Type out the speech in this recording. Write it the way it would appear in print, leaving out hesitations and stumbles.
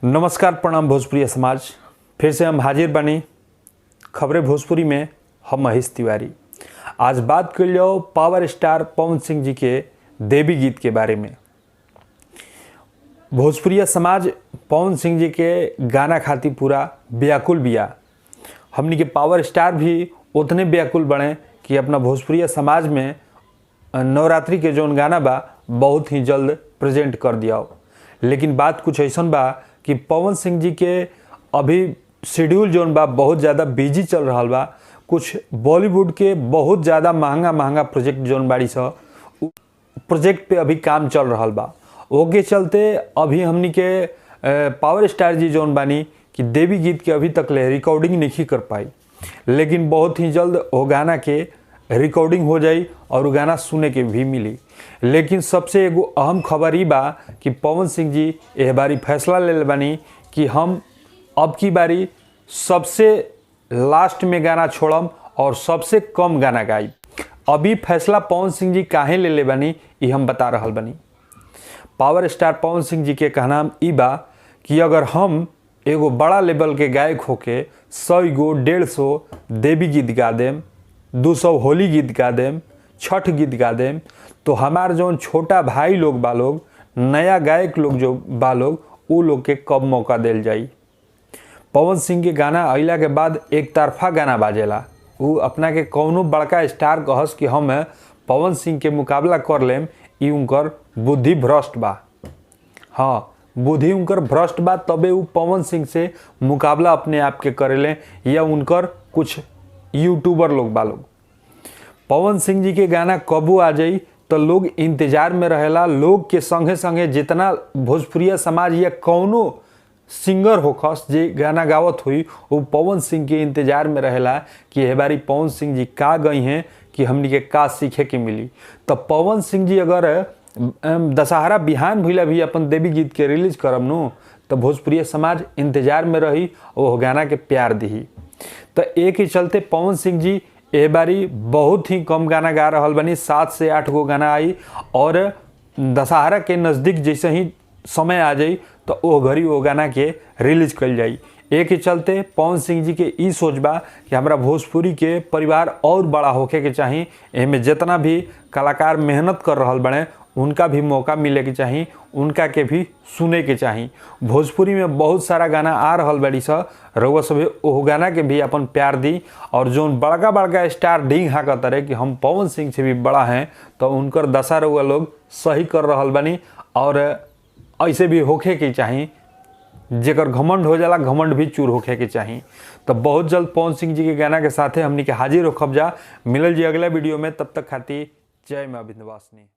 नमस्कार, प्रणाम भोजपुरी समाज। फिर से हम हाजिर बनी खबरें भोजपुरी में। हम महेश तिवारी। आज बात कर low power star Pawan Singh ji के देवी गीत के बारे में। भोजपुरी समाज पवन सिंह जी के गाना खातिर पूरा व्याकुल बिया। हमनी के पावर स्टार भी उतने व्याकुल बने कि अपना भोजपुरी समाज में नवरात्रि के जौन गाना बा बहुत ही जल्द प्रेजेंट कर दिया। लेकिन बात कुछ ऐसा बा कि पवन सिंह जी के अभी शेड्यूल जौन बा बहुत ज़्यादा बिजी चल रहा बा। कुछ बॉलीवुड के बहुत ज़्यादा महंगा प्रोजेक्ट जौन बाड़ी सा प्रोजेक्ट पे अभी काम चल रहा बा। ओके चलते अभी हमनी के पावर स्टार जी जौन बानी कि देवी गीत के अभी तक ले रिकॉर्डिंग नहीं कर पाई। लेकिन बहुत ही जल्द वो गाना के रिकॉर्डिंग हो जाई और वो गाना सुने के भी मिली। लेकिन सबसे एगो अहम खबर ही बा कि पवन सिंह जी यह बारी फैसला ले बानी कि हम अब की बारी सबसे लास्ट में गाना छोड़म और सबसे कम गाना गाई। अभी फैसला पवन सिंह जी काहे ले बानी ये हम बता रहल बानी। पावर स्टार पवन सिंह जी के कहना ई बा कि अगर हम एगो बड़ा लेवल के गायक होके 100 गो 150 देवी गीत गा देम, 200 होली गीत गा देम, छठ गीत गा देम, तो हमार जो छोटा भाई लोग बा लोग, नया गायक लोग जो बा लोग, वो लोग के कब मौका देल जाई। पवन सिंह के गाना अइला के बाद एक तरफा गाना बाजेला। वो अपना के कौनो बड़का स्टार कहस कि हम पवन सिंह के मुकाबला कर लेम, ई उनकर बुद्धि भ्रष्ट बा। हाँ, बुद्धि उनकर भ्रष्ट बा, तबे वो पवन सिंह से मुकाबला अपने आप के करेले या उनकर कुछ यूट्यूबर लोग बा लोग। पवन सिंह जी के गाना कबू आ जाई तो लोग इंतजार में रहेला। लोग के संगे संगे जितना भोजपुरिया समाज या कौनो सिंगर होखस जे गाना गावत हुई वो पवन सिंह के इंतजार में रहेला कि ये बारी पवन सिंह जी का गई हैं कि हमनी के का सीखे के मिली। तो पवन सिंह जी अगर दशहरा बिहान भइला भी अपन देवी गीत के रिलीज करम नु तो भोजपुरिया समाज इंतजार में रही वो गाना के प्यार दी। तो एक ही चलते पवन सिंह जी ए बारी बहुत ही कम गाना गा रहा बनी। 7 से 8 गो गाना आई और दशहरा के नज़दीक जैसे ही समय आ जाई तो वो घड़ी वो गाना के रिलीज कर जाई। एक ही चलते पवन सिंह जी के ई सोच बा कि हमारा भोजपुरी के परिवार और बड़ा होके के चाहिए। एमें जितना भी कलाकार मेहनत कर रहा बने उनका भी मौका मिले के चाहिए, उनका के भी सुने के चाहिए। भोजपुरी में बहुत सारा गाना आ रहा बड़ी सा, रउआ सभे ओह गाना के भी अपन प्यार दी। और जो बड़का स्टार डिंग हाँकत रहे कि हम पवन सिंह से भी बड़ा हैं तो उनकर दशा रउआ लोग सही कर रहा बनी। और ऐसे भी होखे के चाहिए, जेकर घमंड हो जाला घमंड भी चूर होखे के चाहिए। तो बहुत जल्द पवन सिंह जी के गाना के साथे हमनी के हाजिर होखब जा। मिलल जी अगला वीडियो में, तब तक खातिर जय मां विंध्यवासिनी।